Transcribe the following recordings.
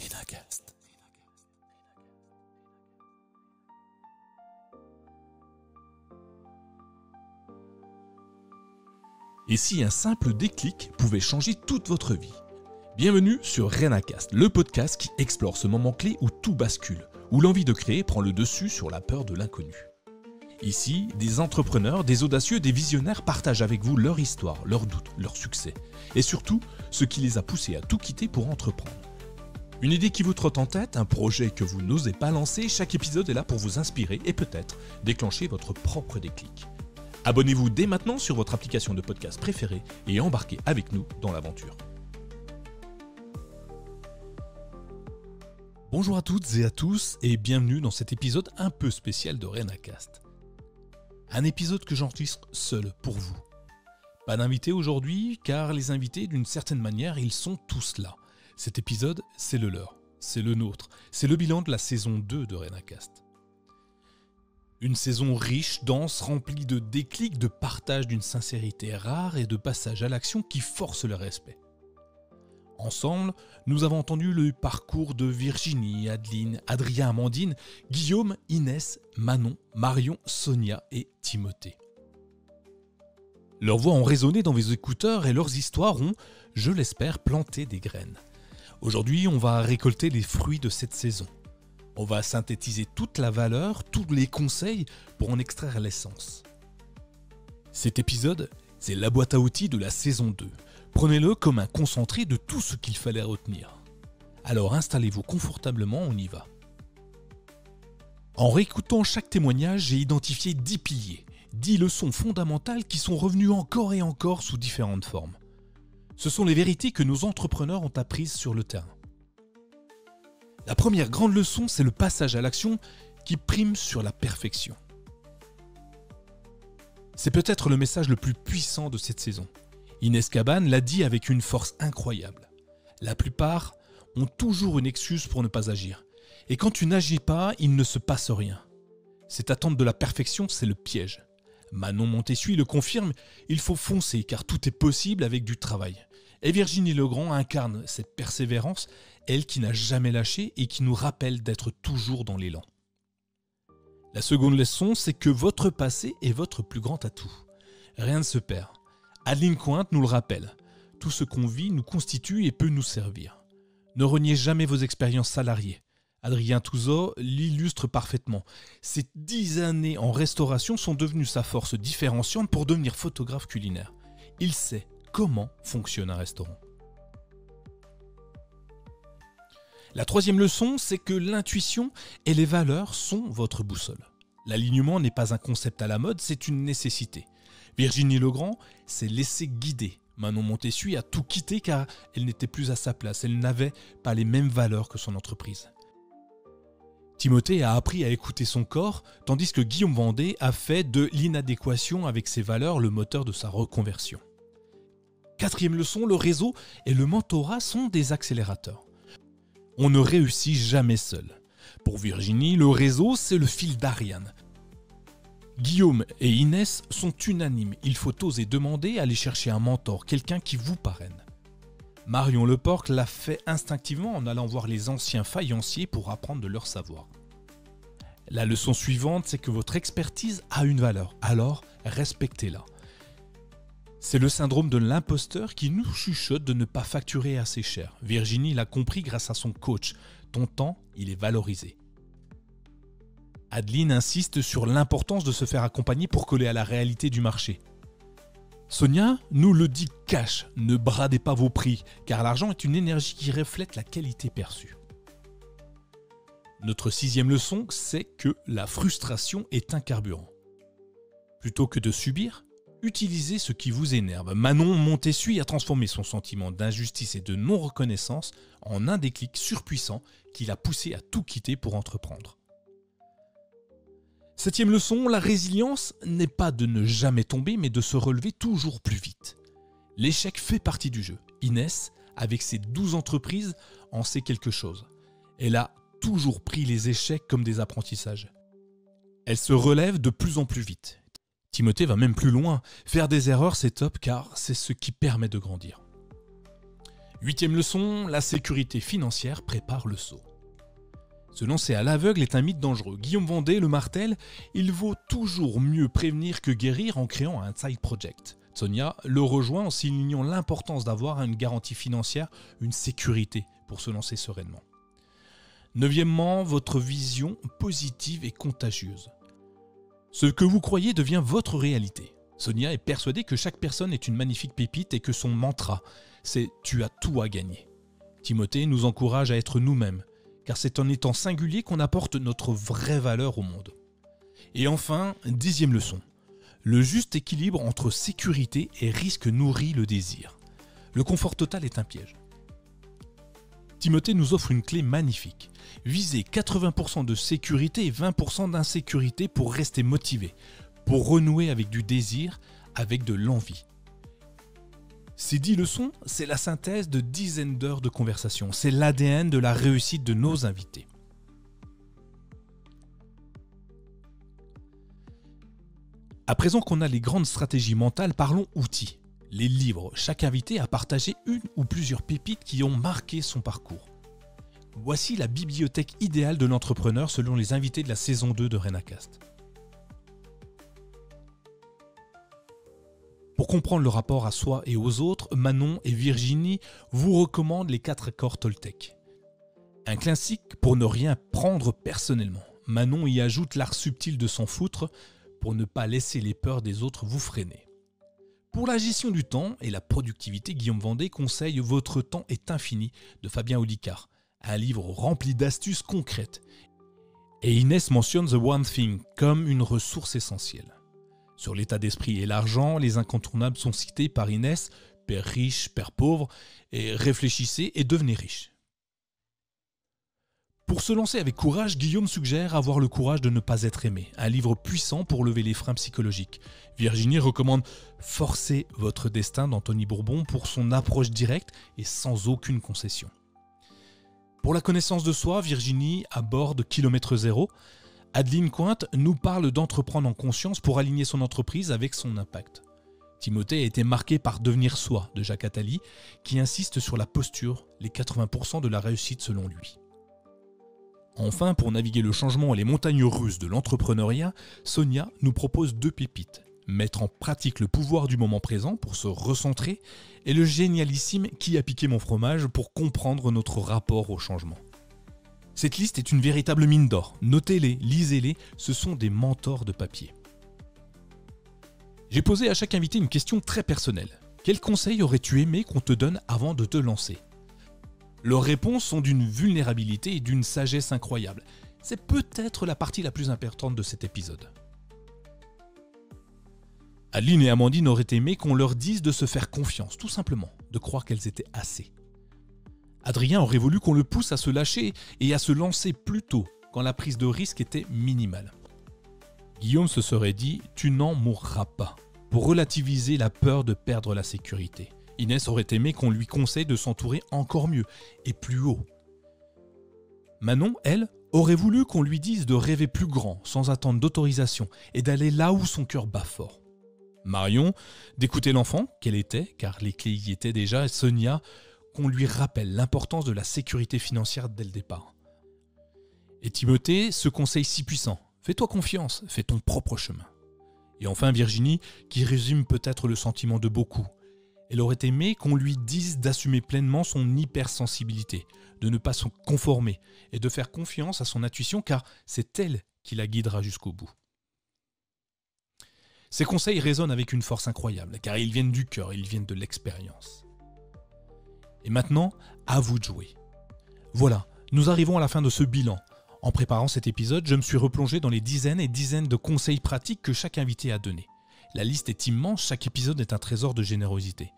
Renacast. Et si un simple déclic pouvait changer toute votre vie? Bienvenue sur Renacast, le podcast qui explore ce moment clé où tout bascule, où l'envie de créer prend le dessus sur la peur de l'inconnu. Ici, des entrepreneurs, des audacieux, des visionnaires partagent avec vous leur histoire, leurs doutes, leurs succès, et surtout ce qui les a poussés à tout quitter pour entreprendre. Une idée qui vous trotte en tête, un projet que vous n'osez pas lancer, chaque épisode est là pour vous inspirer et peut-être déclencher votre propre déclic. Abonnez-vous dès maintenant sur votre application de podcast préférée et embarquez avec nous dans l'aventure. Bonjour à toutes et à tous et bienvenue dans cet épisode un peu spécial de Renacast. Un épisode que j'enregistre seul pour vous. Pas d'invité aujourd'hui car les invités d'une certaine manière ils sont tous là. Cet épisode c'est le leur, c'est le nôtre, c'est le bilan de la saison 2 de Renacast. Une saison riche, dense, remplie de déclics, de partage d'une sincérité rare et de passage à l'action qui force le respect. Ensemble, nous avons entendu le parcours de Virginie, Adeline, Adrien, Amandine, Guillaume, Inès, Manon, Marion, Sonia et Timothée. Leurs voix ont résonné dans vos écouteurs et leurs histoires ont, je l'espère, planté des graines. Aujourd'hui, on va récolter les fruits de cette saison. On va synthétiser toute la valeur, tous les conseils pour en extraire l'essence. Cet épisode, c'est la boîte à outils de la saison 2. Prenez-le comme un concentré de tout ce qu'il fallait retenir. Alors installez-vous confortablement, on y va. En réécoutant chaque témoignage, j'ai identifié 10 piliers, 10 leçons fondamentales qui sont revenues encore et encore sous différentes formes. Ce sont les vérités que nos entrepreneurs ont apprises sur le terrain. La première grande leçon, c'est le passage à l'action qui prime sur la perfection. C'est peut-être le message le plus puissant de cette saison. Inès Cabane l'a dit avec une force incroyable. La plupart ont toujours une excuse pour ne pas agir. Et quand tu n'agis pas, il ne se passe rien. Cette attente de la perfection, c'est le piège. Manon Montessuie le confirme, il faut foncer car tout est possible avec du travail. Et Virginie Legrand incarne cette persévérance, elle qui n'a jamais lâché et qui nous rappelle d'être toujours dans l'élan. La seconde leçon, c'est que votre passé est votre plus grand atout. Rien ne se perd. Adeline Cointe nous le rappelle. Tout ce qu'on vit nous constitue et peut nous servir. Ne reniez jamais vos expériences salariées. Adrien Touzeau l'illustre parfaitement. Ces 10 années en restauration sont devenues sa force différenciante pour devenir photographe culinaire. Il sait comment fonctionne un restaurant. La troisième leçon, c'est que l'intuition et les valeurs sont votre boussole. L'alignement n'est pas un concept à la mode, c'est une nécessité. Virginie Legrand s'est laissée guider. Manon Montessuie a tout quitté car elle n'était plus à sa place. Elle n'avait pas les mêmes valeurs que son entreprise. Timothée a appris à écouter son corps, tandis que Guillaume Vendée a fait de l'inadéquation avec ses valeurs le moteur de sa reconversion. Quatrième leçon, le réseau et le mentorat sont des accélérateurs. On ne réussit jamais seul. Pour Virginie, le réseau, c'est le fil d'Ariane. Guillaume et Inès sont unanimes. Il faut oser demander, aller chercher un mentor, quelqu'un qui vous parraine. Marion Leporc l'a fait instinctivement en allant voir les anciens faïenciers pour apprendre de leur savoir. La leçon suivante, c'est que votre expertise a une valeur, alors respectez-la. C'est le syndrome de l'imposteur qui nous chuchote de ne pas facturer assez cher. Virginie l'a compris grâce à son coach. Ton temps, il est valorisé. Adeline insiste sur l'importance de se faire accompagner pour coller à la réalité du marché. Sonia nous le dit cash, ne bradez pas vos prix, car l'argent est une énergie qui reflète la qualité perçue. Notre sixième leçon, c'est que la frustration est un carburant. Plutôt que de subir, utilisez ce qui vous énerve. Manon Montessuie a transformé son sentiment d'injustice et de non-reconnaissance en un déclic surpuissant qui l'a poussé à tout quitter pour entreprendre. Septième leçon, la résilience n'est pas de ne jamais tomber, mais de se relever toujours plus vite. L'échec fait partie du jeu. Inès, avec ses 12 entreprises, en sait quelque chose. Elle a toujours pris les échecs comme des apprentissages. Elle se relève de plus en plus vite. Timothée va même plus loin. Faire des erreurs, c'est top car c'est ce qui permet de grandir. 8e leçon, la sécurité financière prépare le saut. Se lancer à l'aveugle est un mythe dangereux. Guillaume Vendée le martèle, il vaut toujours mieux prévenir que guérir en créant un side project. Sonia le rejoint en soulignant l'importance d'avoir une garantie financière, une sécurité pour se lancer sereinement. 9e, votre vision positive et contagieuse. Ce que vous croyez devient votre réalité. Sonia est persuadée que chaque personne est une magnifique pépite et que son mantra, c'est « tu as tout à gagner ». Timothée nous encourage à être nous-mêmes, car c'est en étant singulier qu'on apporte notre vraie valeur au monde. Et enfin, 10e leçon. Le juste équilibre entre sécurité et risque nourrit le désir. Le confort total est un piège. Timothée nous offre une clé magnifique. Visez 80% de sécurité et 20% d'insécurité pour rester motivé, pour renouer avec du désir, avec de l'envie. Ces 10 leçons, c'est la synthèse de dizaines d'heures de conversation. C'est l'ADN de la réussite de nos invités. À présent qu'on a les grandes stratégies mentales, parlons outils. Les livres. Chaque invité a partagé une ou plusieurs pépites qui ont marqué son parcours. Voici la bibliothèque idéale de l'entrepreneur selon les invités de la saison 2 de RenaCast. Pour comprendre le rapport à soi et aux autres, Manon et Virginie vous recommandent les 4 accords Toltec. Un classique pour ne rien prendre personnellement. Manon y ajoute l'art subtil de s'en foutre pour ne pas laisser les peurs des autres vous freiner. Pour la gestion du temps et la productivité, Guillaume Vendée conseille « Votre temps est infini » de Fabien Olicard, un livre rempli d'astuces concrètes. Et Inès mentionne « The One Thing » comme une ressource essentielle. Sur l'état d'esprit et l'argent, les incontournables sont cités par Inès, Père riche, Père pauvre, et réfléchissez et devenez riche. Pour se lancer avec courage, Guillaume suggère avoir le courage de ne pas être aimé, un livre puissant pour lever les freins psychologiques. Virginie recommande Forcer votre destin d'Anthony Bourbon pour son approche directe et sans aucune concession. Pour la connaissance de soi, Virginie aborde Kilomètre Zéro. Adeline Cointe nous parle d'entreprendre en conscience pour aligner son entreprise avec son impact. Timothée a été marqué par Devenir soi de Jacques Attali, qui insiste sur la posture, les 80% de la réussite selon lui. Enfin, pour naviguer le changement et les montagnes russes de l'entrepreneuriat, Sonia nous propose 2 pépites. Mettre en pratique le pouvoir du moment présent pour se recentrer et le génialissime Qui a piqué mon fromage pour comprendre notre rapport au changement. Cette liste est une véritable mine d'or. Notez-les, lisez-les, ce sont des mentors de papier. J'ai posé à chaque invité une question très personnelle. Quel conseil aurais-tu aimé qu'on te donne avant de te lancer ? Leurs réponses sont d'une vulnérabilité et d'une sagesse incroyable. C'est peut-être la partie la plus importante de cet épisode. Adeline et Amandine auraient aimé qu'on leur dise de se faire confiance, tout simplement, de croire qu'elles étaient assez. Adrien aurait voulu qu'on le pousse à se lâcher et à se lancer plus tôt, quand la prise de risque était minimale. Guillaume se serait dit « tu n'en mourras pas » pour relativiser la peur de perdre la sécurité. Inès aurait aimé qu'on lui conseille de s'entourer encore mieux et plus haut. Manon, elle, aurait voulu qu'on lui dise de rêver plus grand, sans attendre d'autorisation, et d'aller là où son cœur bat fort. Marion, d'écouter l'enfant qu'elle était, car les clés y étaient déjà, et Sonia, qu'on lui rappelle l'importance de la sécurité financière dès le départ. Et Timothée, ce conseil si puissant, fais-toi confiance, fais ton propre chemin. Et enfin Virginie, qui résume peut-être le sentiment de beaucoup. Elle aurait aimé qu'on lui dise d'assumer pleinement son hypersensibilité, de ne pas se conformer et de faire confiance à son intuition car c'est elle qui la guidera jusqu'au bout. Ces conseils résonnent avec une force incroyable car ils viennent du cœur, ils viennent de l'expérience. Et maintenant, à vous de jouer. Voilà, nous arrivons à la fin de ce bilan. En préparant cet épisode, je me suis replongé dans les dizaines et dizaines de conseils pratiques que chaque invité a donnés. La liste est immense, chaque épisode est un trésor de générosité.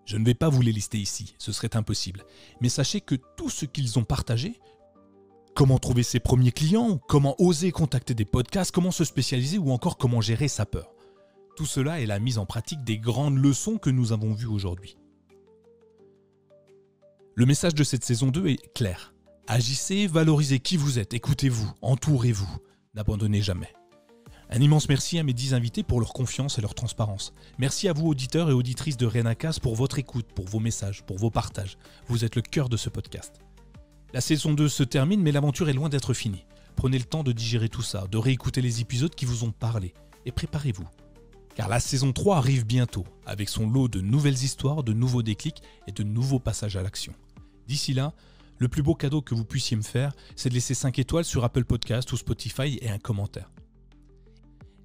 Je ne vais pas vous les lister ici, ce serait impossible. Mais sachez que tout ce qu'ils ont partagé, comment trouver ses premiers clients, comment oser contacter des podcasts, comment se spécialiser ou encore comment gérer sa peur. Tout cela est la mise en pratique des grandes leçons que nous avons vues aujourd'hui. Le message de cette saison 2 est clair. Agissez, valorisez qui vous êtes, écoutez-vous, entourez-vous, n'abandonnez jamais. Un immense merci à mes 10 invités pour leur confiance et leur transparence. Merci à vous auditeurs et auditrices de Renacast pour votre écoute, pour vos messages, pour vos partages. Vous êtes le cœur de ce podcast. La saison 2 se termine mais l'aventure est loin d'être finie. Prenez le temps de digérer tout ça, de réécouter les épisodes qui vous ont parlé et préparez-vous. Car la saison 3 arrive bientôt, avec son lot de nouvelles histoires, de nouveaux déclics et de nouveaux passages à l'action. D'ici là, le plus beau cadeau que vous puissiez me faire, c'est de laisser 5 étoiles sur Apple Podcast ou Spotify et un commentaire.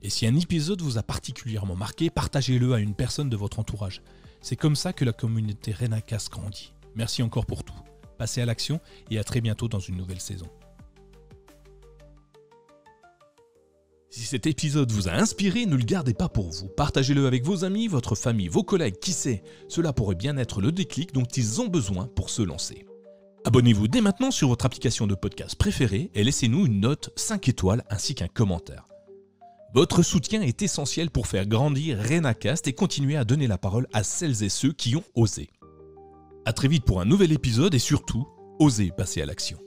Et si un épisode vous a particulièrement marqué, partagez-le à une personne de votre entourage. C'est comme ça que la communauté Renacast grandit. Merci encore pour tout. Passez à l'action et à très bientôt dans une nouvelle saison. Si cet épisode vous a inspiré, ne le gardez pas pour vous. Partagez-le avec vos amis, votre famille, vos collègues, qui sait. Cela pourrait bien être le déclic dont ils ont besoin pour se lancer. Abonnez-vous dès maintenant sur votre application de podcast préférée et laissez-nous une note 5 étoiles ainsi qu'un commentaire. Votre soutien est essentiel pour faire grandir Renacast et continuer à donner la parole à celles et ceux qui ont osé. À très vite pour un nouvel épisode et surtout, osez passer à l'action.